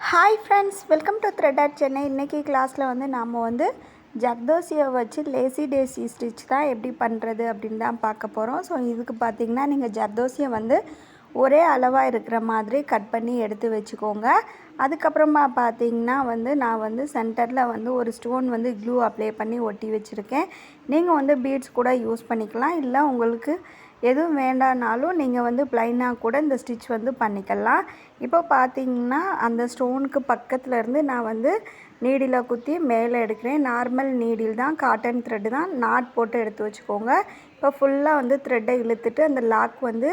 Hi friends, welcome to thread art Chennai. இன்றைக்கி கிளாஸில் வந்து நாம் வந்து ஜர்தோசியை வச்சு லேசி டேசி ஸ்டிச் தான் எப்படி பண்ணுறது அப்படின்னு தான் பார்க்க போகிறோம். ஸோ இதுக்கு பார்த்திங்கன்னா நீங்கள் ஜர்தோசியை வந்து ஒரே அளவாக இருக்கிற மாதிரி கட் பண்ணி எடுத்து வச்சுக்கோங்க. அதுக்கப்புறமா பார்த்திங்கன்னா வந்து நான் வந்து சென்டரில் வந்து ஒரு ஸ்டோன் வந்து க்ளூ அப்ளை பண்ணி ஒட்டி வச்சுருக்கேன். நீங்கள் வந்து பீட்ஸ் கூட யூஸ் பண்ணிக்கலாம், இல்லை உங்களுக்கு எதுவும் வேண்டானாலும் நீங்கள் வந்து ப்ளைனாக கூட இந்த ஸ்டிச் வந்து பண்ணிக்கலாம். இப்போ பார்த்திங்கன்னா அந்த ஸ்டோனுக்கு பக்கத்தில் இருந்து நான் வந்து நீடில் குத்தி மேலே எடுக்கிறேன். நார்மல் நீடில் தான், காட்டன் த்ரெட்டு தான், நாட் போட்டு எடுத்து வச்சுக்கோங்க. இப்போ ஃபுல்லாக வந்து த்ரெட்டை இழுத்துட்டு அந்த லாக் வந்து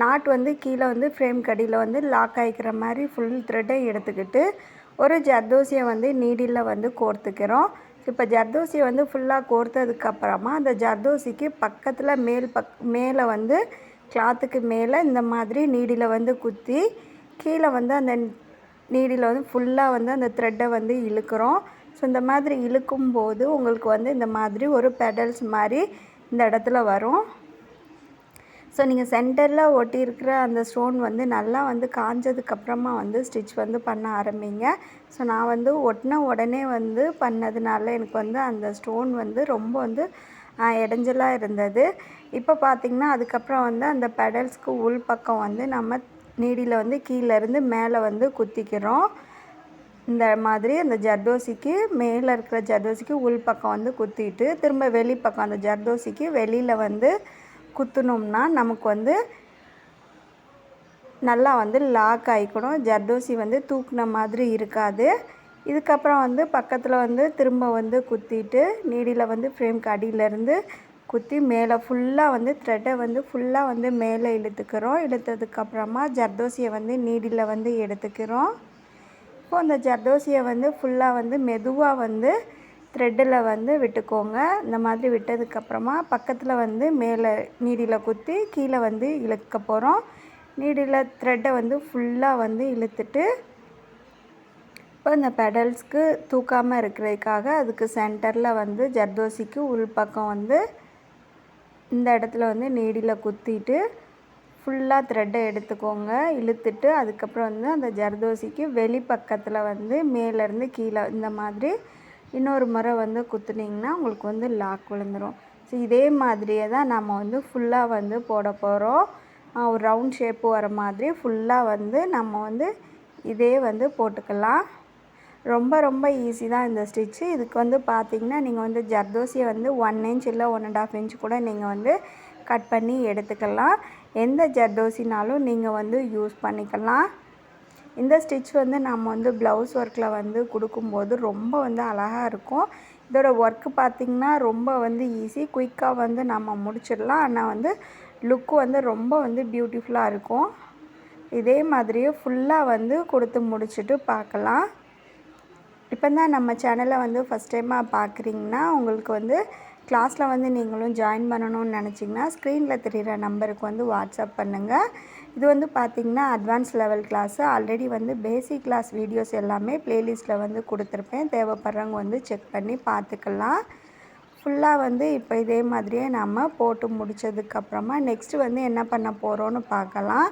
நாட் வந்து கீழே வந்து ஃப்ரேம் கடியில் வந்து லாக் ஆகிக்கிற மாதிரி ஃபுல் த்ரெட்டை எடுத்துக்கிட்டு ஒரு ஜர்தோசியை வந்து நீடில் வந்து கோர்த்துக்கிறோம். இப்போ ஜர்தோசியை வந்து ஃபுல்லாக கோர்த்ததுக்கப்புறமா அந்த ஜர்தோசிக்கு பக்கத்தில் மேலே வந்து கிளாத்துக்கு மேலே இந்த மாதிரி நீடில் வந்து குத்தி கீழே வந்து அந்த நீடில் வந்து ஃபுல்லாக வந்து அந்த த்ரெட்டை வந்து இழுக்கிறோம். ஸோ இந்த மாதிரி இழுக்கும்போது உங்களுக்கு வந்து இந்த மாதிரி ஒரு பெடல்ஸ் மாதிரி இந்த இடத்துல வரும். ஸோ நீங்கள் சென்டரில் ஒட்டியிருக்கிற அந்த ஸ்டோன் வந்து நல்லா வந்து காஞ்சதுக்கப்புறமா வந்து ஸ்டிச் வந்து பண்ண ஆரம்பிங்க. ஸோ நான் வந்து ஒட்டின உடனே வந்து பண்ணதுனால எனக்கு வந்து அந்த ஸ்டோன் வந்து ரொம்ப வந்து இடைஞ்சலாக இருந்தது. இப்போ பார்த்திங்கன்னா அதுக்கப்புறம் வந்து அந்த பெடல்ஸ்க்கு உள் பக்கம் வந்து நம்ம நீடியில் வந்து கீழேருந்து மேலே வந்து குத்திக்கிறோம். இந்த மாதிரி அந்த ஜர்தோசிக்கு மேலே இருக்கிற ஜர்தோசிக்கு உள் பக்கம் வந்து குத்திட்டு திரும்ப வெளிப்பக்கம் அந்த ஜர்தோசிக்கு வெளியில் வந்து குத்துனோம்னா நமக்கு வந்து நல்லா வந்து லாக் ஆகிக்கணும். ஜர்தோசி வந்து தூக்குன மாதிரி இருக்காது. இதுக்கப்புறம் வந்து பக்கத்தில் வந்து திரும்ப வந்து குத்திட்டு நீடியில் வந்து ஃப்ரேம்க்கு அடியிலேருந்து குத்தி மேலே ஃபுல்லாக வந்து த்ரெட்டை வந்து ஃபுல்லாக வந்து மேலே இழுத்துக்கிறோம். இழுத்ததுக்கப்புறமா ஜர்தோசியை வந்து நீடியில் வந்து எடுத்துக்கிறோம். இப்போது அந்த ஜர்தோசியை வந்து ஃபுல்லாக வந்து மெதுவாக வந்து த்ரெட்டில் வந்து விட்டுக்கோங்க. இந்த மாதிரி விட்டதுக்கப்புறமா பக்கத்தில் வந்து மேலே நீடியில் குத்தி கீழே வந்து இழுக்க போகிறோம். நீடியில் த்ரெட்டை வந்து ஃபுல்லாக வந்து இழுத்துட்டு இப்போ இந்த பெடல்ஸ்க்கு தூக்காமல் இருக்கிறதுக்காக அதுக்கு சென்டரில் வந்து ஜர்தோசிக்கு உள் பக்கம் வந்து இந்த இடத்துல வந்து நீடியில் குத்திட்டு ஃபுல்லாக த்ரெட்டை எடுத்துக்கோங்க, இழுத்துட்டு அதுக்கப்புறம் வந்து அந்த ஜர்தோசிக்கு வெளிப்பக்கத்தில் வந்து மேலேருந்து கீழே இந்த மாதிரி இன்னொரு முறை வந்து குத்துனிங்கன்னா உங்களுக்கு வந்து லாக் விழுந்துடும். ஸோ இதே மாதிரியே தான் நம்ம வந்து ஃபுல்லாக வந்து போட போகிறோம். ஒரு ரவுண்ட் ஷேப்பு வர மாதிரி ஃபுல்லாக வந்து நம்ம வந்து இதே வந்து போட்டுக்கலாம். ரொம்ப ரொம்ப ஈஸி தான் இந்த ஸ்டிச்சு. இதுக்கு வந்து பார்த்திங்கன்னா நீங்கள் வந்து ஜர்தோசியை வந்து 1 இன்ச் இல்லை 1.5 இன்ச் கூட நீங்கள் வந்து கட் பண்ணி எடுத்துக்கலாம். எந்த ஜர்தோசினாலும் நீங்கள் வந்து யூஸ் பண்ணிக்கலாம். இந்த ஸ்டிச் வந்து நம்ம வந்து ப்ளவுஸ் ஒர்க்கில் வந்து கொடுக்கும்போது ரொம்ப வந்து அழகாக இருக்கும். இதோட ஒர்க்கு பார்த்திங்கன்னா ரொம்ப வந்து ஈஸி, குயிக்காக வந்து நம்ம முடிச்சிடலாம். ஆனால் வந்து லுக்கு வந்து ரொம்ப வந்து பியூட்டிஃபுல்லாக இருக்கும். இதே மாதிரியே ஃபுல்லாக வந்து கொடுத்து முடிச்சுட்டு பார்க்கலாம். இப்போ தான் நம்ம சேனலை வந்து ஃபஸ்ட் டைமாக பார்க்குறீங்கன்னா உங்களுக்கு வந்து கிளாஸில் வந்து நீங்களும் ஜாயின் பண்ணணும்னு நினச்சிங்கன்னா ஸ்க்ரீனில் தெரிகிற நம்பருக்கு வந்து வாட்ஸ்அப் பண்ணுங்கள். இது வந்து பார்த்திங்கன்னா அட்வான்ஸ் லெவல் கிளாஸு. ஆல்ரெடி வந்து பேசிக் கிளாஸ் வீடியோஸ் எல்லாமே ப்ளேலிஸ்ட்டில் வந்து கொடுத்துருப்பேன். தேவைப்படுறவங்க வந்து செக் பண்ணி பார்த்துக்கலாம். ஃபுல்லாக வந்து இப்போ இதே மாதிரியே நம்ம போட்டு முடித்ததுக்கப்புறமா நெக்ஸ்ட்டு வந்து என்ன பண்ண போகிறோன்னு பார்க்கலாம்.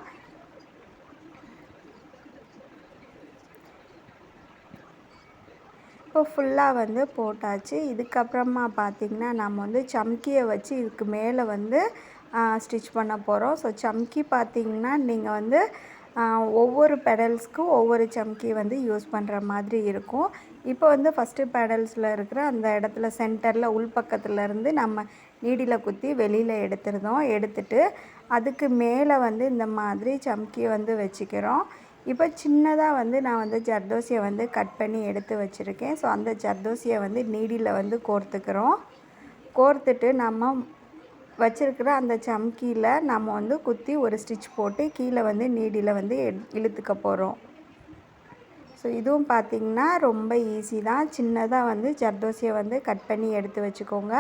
இப்போ ஃபுல்லாக வந்து போட்டாச்சு. இதுக்கப்புறமா பார்த்திங்கன்னா நம்ம வந்து சம்கியை வச்சு இதுக்கு மேலே வந்து ஸ்டிச் பண்ண போகிறோம். ஸோ சம்கி பார்த்திங்கன்னா நீங்கள் வந்து ஒவ்வொரு பெடல்ஸ்க்கும் ஒவ்வொரு சம்கி வந்து யூஸ் பண்ணுற மாதிரி இருக்கும். இப்போ வந்து ஃபஸ்ட்டு பெடல்ஸில் இருக்கிற அந்த இடத்துல சென்டரில் உள்பக்கத்துலேருந்து நம்ம நீடியில் குத்தி வெளியில் எடுத்துட்டு அதுக்கு மேலே வந்து இந்த மாதிரி சம்கியை வந்து வச்சுக்கிறோம். இப்போ சின்னதாக வந்து நான் வந்து ஜர்தோசியை வந்து கட் பண்ணி எடுத்து வச்சுருக்கேன். ஸோ அந்த ஜர்தோசியை வந்து நீடியில் வந்து கோர்த்துட்டு நம்ம வச்சுருக்கிற அந்த சம்கியில் நம்ம வந்து குத்தி ஒரு ஸ்டிச் போட்டு கீழே வந்து நீடியில் வந்து இழுத்துக்க போகிறோம். ஸோ இதுவும் பார்த்திங்கன்னா ரொம்ப ஈஸி தான். சின்னதாக வந்து ஜர்தோசியை வந்து கட் பண்ணி எடுத்து வச்சுக்கோங்க.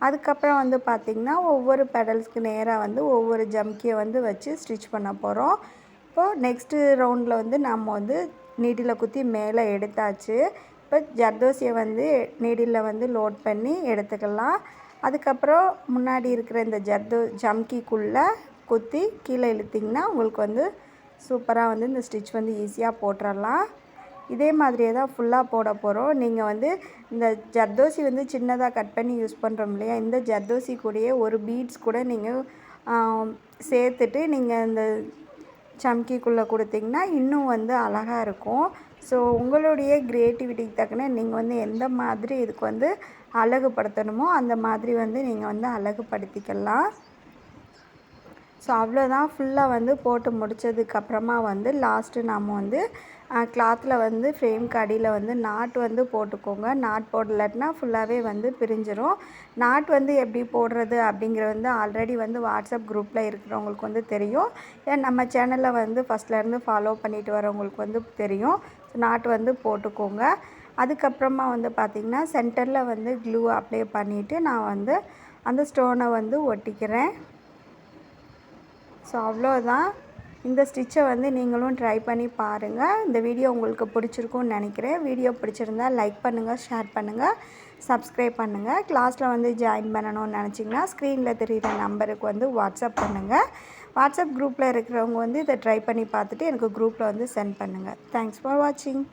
அதுக்கப்புறம் வந்து பார்த்திங்கன்னா ஒவ்வொரு பெடல்ஸ்க்கு நேராக வந்து ஒவ்வொரு ஜம்கியை வந்து வச்சு ஸ்டிச் பண்ண போகிறோம். இப்போது நெக்ஸ்ட்டு ரவுண்டில் வந்து நம்ம வந்து நீடியில் குத்தி மேலே எடுத்தாச்சு. இப்போ ஜர்தோசியை வந்து நீடியில் வந்து லோட் பண்ணி எடுத்துக்கலாம். அதுக்கப்புறம் முன்னாடி இருக்கிற இந்த ஜம்கிக்குள்ளே குத்தி கீழே இழுத்திங்கன்னா உங்களுக்கு வந்து சூப்பராக வந்து இந்த ஸ்டிச் வந்து ஈஸியாக போட்டுடலாம். இதே மாதிரியே தான் ஃபுல்லாக போட போகிறோம். நீங்கள் வந்து இந்த ஜர்தோசி வந்து சின்னதாக கட் பண்ணி யூஸ் பண்ணுறோம் இல்லையா, இந்த ஜர்தோசி கூடயே ஒரு பீட்ஸ் கூட நீங்கள் சேர்த்துட்டு நீங்கள் இந்த சம்கிக்குள்ளே கொடுத்திங்கன்னா இன்னும் வந்து அழகாக இருக்கும். ஸோ உங்களுடைய க்ரியேட்டிவிட்டிக்கு தக்கன நீங்கள் வந்து எந்த மாதிரி இதுக்கு வந்து அழகுபடுத்தணுமோ அந்த மாதிரி வந்து நீங்கள் வந்து அழகுபடுத்திக்கலாம். ஸோ அவ்வளோதான். ஃபுல்லாக வந்து போட்டு முடித்ததுக்கப்புறமா வந்து லாஸ்ட்டு நாம் வந்து கிளாத்தில் வந்து ஃப்ரேம்க்கு அடியில் வந்து நாட் வந்து போட்டுக்கோங்க. நாட் போடலன்னா ஃபுல்லாகவே வந்து பிரிஞ்சிடும். நாட் வந்து எப்படி போடுறது அப்படிங்கிறது வந்து ஆல்ரெடி வந்து வாட்ஸ்அப் குரூப்பில் இருக்கிறவங்களுக்கு வந்து தெரியும். நம்ம சேனலில் வந்து ஃபஸ்ட்லேருந்து ஃபாலோ பண்ணிட்டு வரவங்களுக்கு வந்து தெரியும். நாட் வந்து போட்டுக்கோங்க. அதுக்கப்புறமா வந்து பார்த்திங்கன்னா சென்டரில் வந்து க்ளூ அப்ளை பண்ணிவிட்டு நான் வந்து அந்த ஸ்டோனை வந்து ஒட்டிக்கிறேன். ஸோ அவ்வளோதான். இந்த ஸ்டிச்சை வந்து நீங்களும் ட்ரை பண்ணி பாருங்கள். இந்த வீடியோ உங்களுக்கு பிடிச்சிருக்கும்னு நினைக்கிறேன். வீடியோ பிடிச்சிருந்தால் லைக் பண்ணுங்கள், ஷேர் பண்ணுங்கள், சப்ஸ்கிரைப் பண்ணுங்கள். கிளாஸில் வந்து ஜாயின் பண்ணணும்னு நினச்சிங்கன்னா ஸ்க்ரீனில் தெரிகிற நம்பருக்கு வந்து வாட்ஸ்அப் பண்ணுங்கள். வாட்ஸ்அப் குரூப்பில் இருக்கிறவங்க வந்து இதை ட்ரை பண்ணி பார்த்துட்டு எனக்கு குரூப்பில் வந்து சென்ட் பண்ணுங்கள். தேங்க்ஸ் ஃபார் வாட்சிங்.